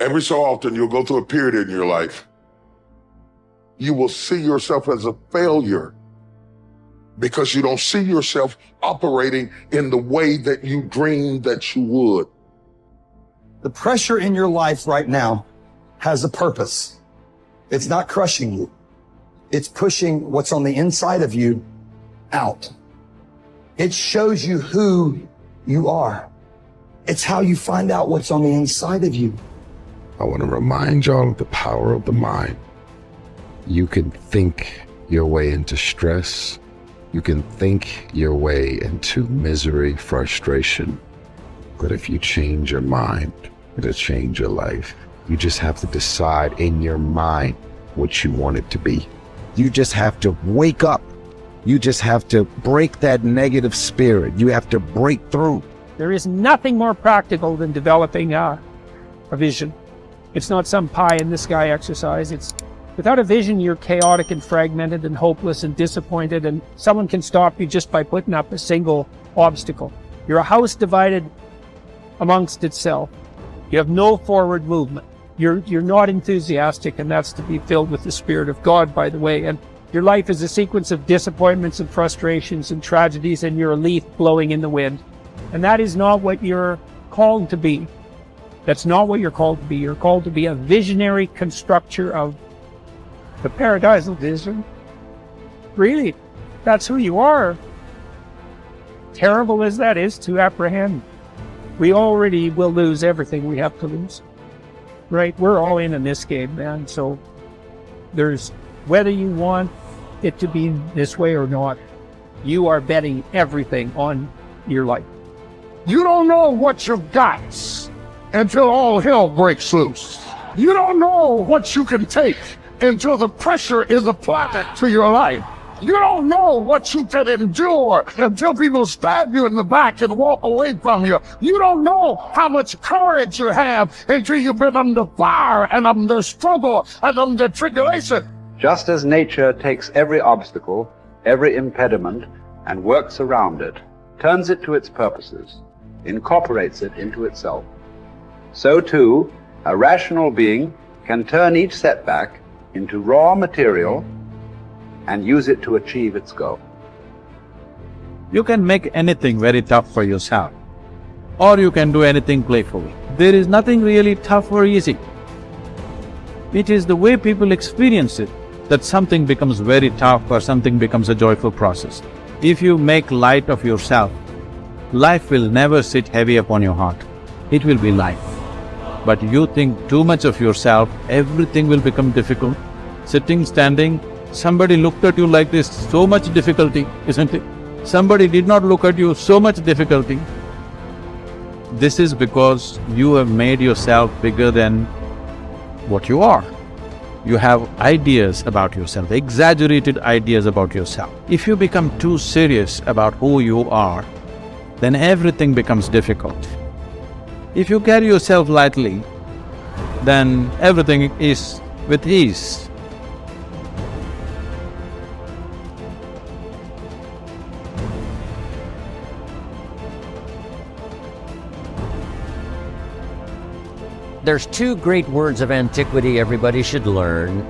Every so often, you'll go through a period in your life. You will see yourself as a failure because you don't see yourself operating in the way that you dreamed that you would. The pressure in your life right now has a purpose. It's not crushing you. It's pushing what's on the inside of you out. It shows you who you are. It's how you find out what's on the inside of you. I want to remind y'all of the power of the mind. You can think your way into stress. You can think your way into misery, frustration. But if you change your mind, it'll change your life. You just have to decide in your mind what you want it to be. You just have to wake up. You just have to break that negative spirit. You have to break through. There is nothing more practical than developing a vision. It's not some pie in the sky exercise. It's without a vision, you're chaotic and fragmented and hopeless and disappointed, and someone can stop you just by putting up a single obstacle. You're a house divided amongst itself. You have no forward movement. You're not enthusiastic, and that's to be filled with the Spirit of God, by the way. And your life is a sequence of disappointments and frustrations and tragedies, and you're a leaf blowing in the wind. And that is not what you're called to be. That's not what you're called to be. You're called to be a visionary constructor of the paradisal vision. Really, that's who you are. Terrible as that is to apprehend. We already will lose everything we have to lose. Right? We're all in this game, man. So there's, whether you want it to be this way or not, you are betting everything on your life. You don't know what you've got until all hell breaks loose. You don't know what you can take until the pressure is applied to your life. You don't know what you can endure until people stab you in the back and walk away from you. You don't know how much courage you have until you've been under fire and under struggle and under tribulation. Just as nature takes every obstacle, every impediment, and works around it, turns it to its purposes, incorporates it into itself, so too, a rational being can turn each setback into raw material and use it to achieve its goal. You can make anything very tough for yourself, or you can do anything playfully. There is nothing really tough or easy. It is the way people experience it that something becomes very tough or something becomes a joyful process. If you make light of yourself, life will never sit heavy upon your heart. It will be light. But you think too much of yourself, everything will become difficult. Sitting, standing, somebody looked at you like this, so much difficulty, isn't it? Somebody did not look at you, so much difficulty. This is because you have made yourself bigger than what you are. You have ideas about yourself, exaggerated ideas about yourself. If you become too serious about who you are, then everything becomes difficult. If you carry yourself lightly, then everything is with ease. There's two great words of antiquity everybody should learn.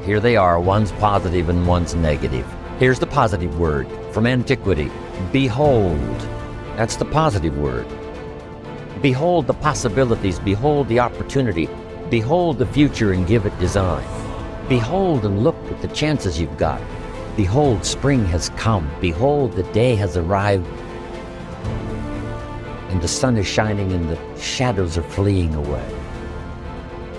Here they are, one's positive and one's negative. Here's the positive word from antiquity, behold. That's the positive word. Behold the possibilities, behold the opportunity, behold the future and give it design. Behold and look at the chances you've got. Behold, spring has come. Behold, the day has arrived. And the sun is shining and the shadows are fleeing away.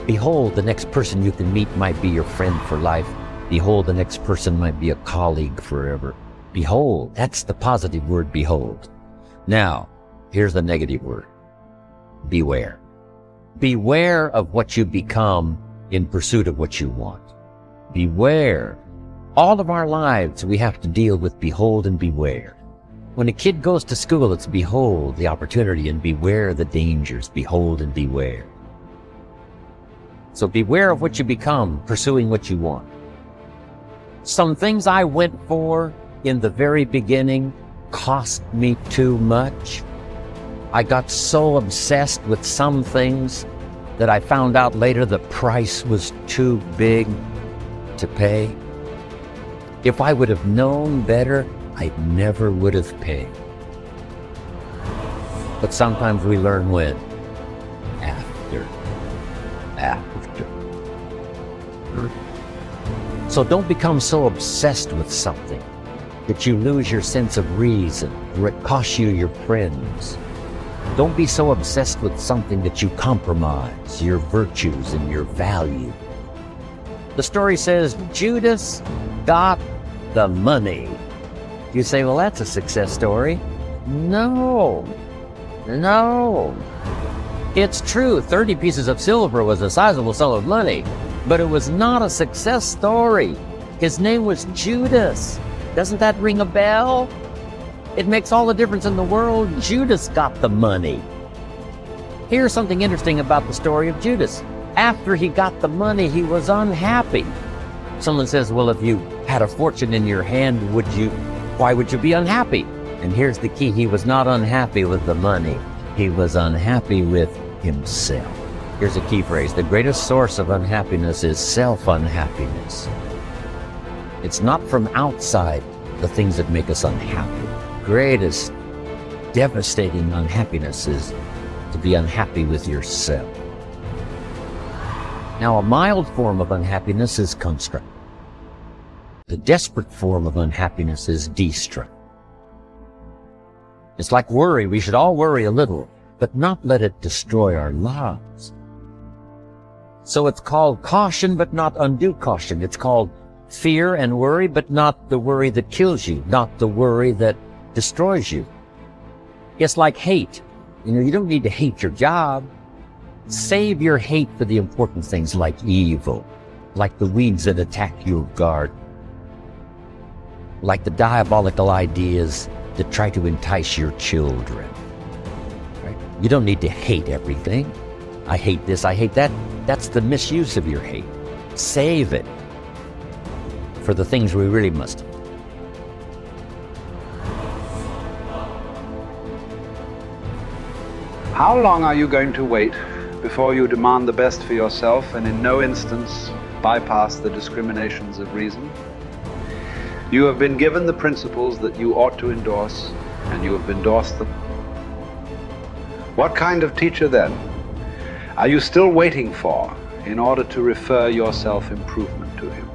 Behold, the next person you can meet might be your friend for life. Behold, the next person might be a colleague forever. Behold, that's the positive word, behold. Now, here's the negative word. Beware. Beware of what you become in pursuit of what you want. Beware. All of our lives we have to deal with behold and beware. When a kid goes to school, it's behold the opportunity and beware the dangers. Behold and beware. So beware of what you become, pursuing what you want. Some things I went for in the very beginning cost me too much. I got so obsessed with some things that I found out later the price was too big to pay? If I would have known better, I never would have paid. But sometimes we learn when? After. So don't become so obsessed with something that you lose your sense of reason, or it costs you your friends. Don't be so obsessed with something that you compromise your virtues and your value. The story says Judas got the money. You say, well, that's a success story. No. It's true, 30 pieces of silver was a sizable sum of money, but it was not a success story. His name was Judas. Doesn't that ring a bell? It makes all the difference in the world. Judas got the money. Here's something interesting about the story of Judas. After he got the money, he was unhappy. Someone says, well, if you had a fortune in your hand, why would you be unhappy? And here's the key. He was not unhappy with the money. He was unhappy with himself. Here's a key phrase. The greatest source of unhappiness is self-unhappiness. It's not from outside the things that make us unhappy. Greatest devastating unhappiness is to be unhappy with yourself. Now, a mild form of unhappiness is constructive. The desperate form of unhappiness is destructive. It's like worry. We should all worry a little, but not let it destroy our lives. So it's called caution, but not undue caution. It's called fear and worry, but not the worry that kills you, not the worry that destroys you. It's like hate. You don't need to hate your job. Save your hate for the important things like evil, like the weeds that attack your garden, like the diabolical ideas that try to entice your children. Right? You don't need to hate everything. I hate this, I hate that. That's the misuse of your hate. Save it for the things we really must. How long are you going to wait before you demand the best for yourself and in no instance bypass the discriminations of reason? You have been given the principles that you ought to endorse, and you have endorsed them. What kind of teacher, then, are you still waiting for in order to refer your self-improvement to him?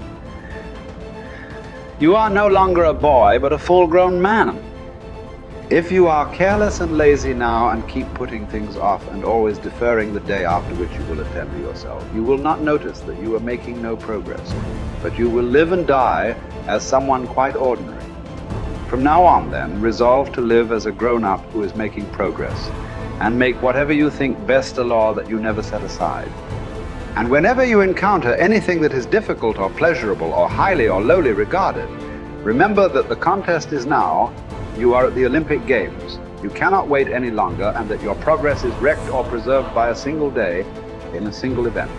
You are no longer a boy, but a full-grown man. If you are careless and lazy now and keep putting things off and always deferring the day after which you will attend to yourself, you will not notice that you are making no progress, but you will live and die as someone quite ordinary. From now on, then, resolve to live as a grown-up who is making progress, and make whatever you think best a law that you never set aside. And whenever you encounter anything that is difficult or pleasurable or highly or lowly regarded, remember that the contest is now. You are at the Olympic Games. You cannot wait any longer, and that your progress is wrecked or preserved by a single day in a single event.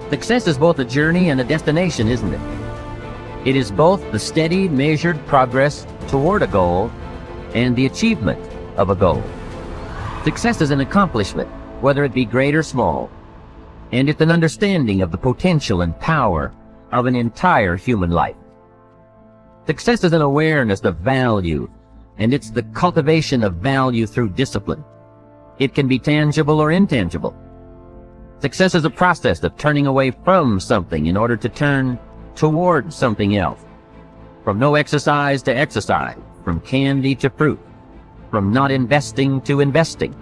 Success is both a journey and a destination, isn't it? It is both the steady, measured progress toward a goal and the achievement of a goal. Success is an accomplishment, whether it be great or small, and it's an understanding of the potential and power of an entire human life. Success is an awareness of value, and it's the cultivation of value through discipline. It can be tangible or intangible. Success is a process of turning away from something in order to turn toward something else. From no exercise to exercise, from candy to fruit, from not investing to investing.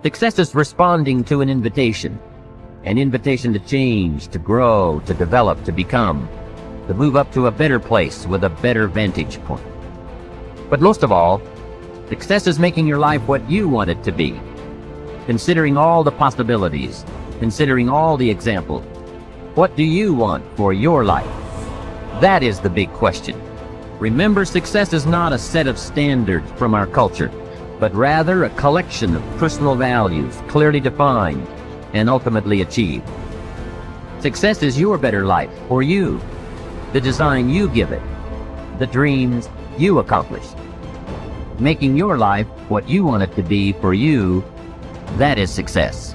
Success is responding to an invitation to change, to grow, to develop, to become, to move up to a better place with a better vantage point. But most of all, success is making your life what you want it to be, considering all the possibilities, considering all the examples. What do you want for your life? That is the big question. Remember, success is not a set of standards from our culture, but rather a collection of personal values, clearly defined and ultimately achieved. Success is your better life for you, the design you give it, the dreams you accomplish, making your life what you want it to be for you That is success.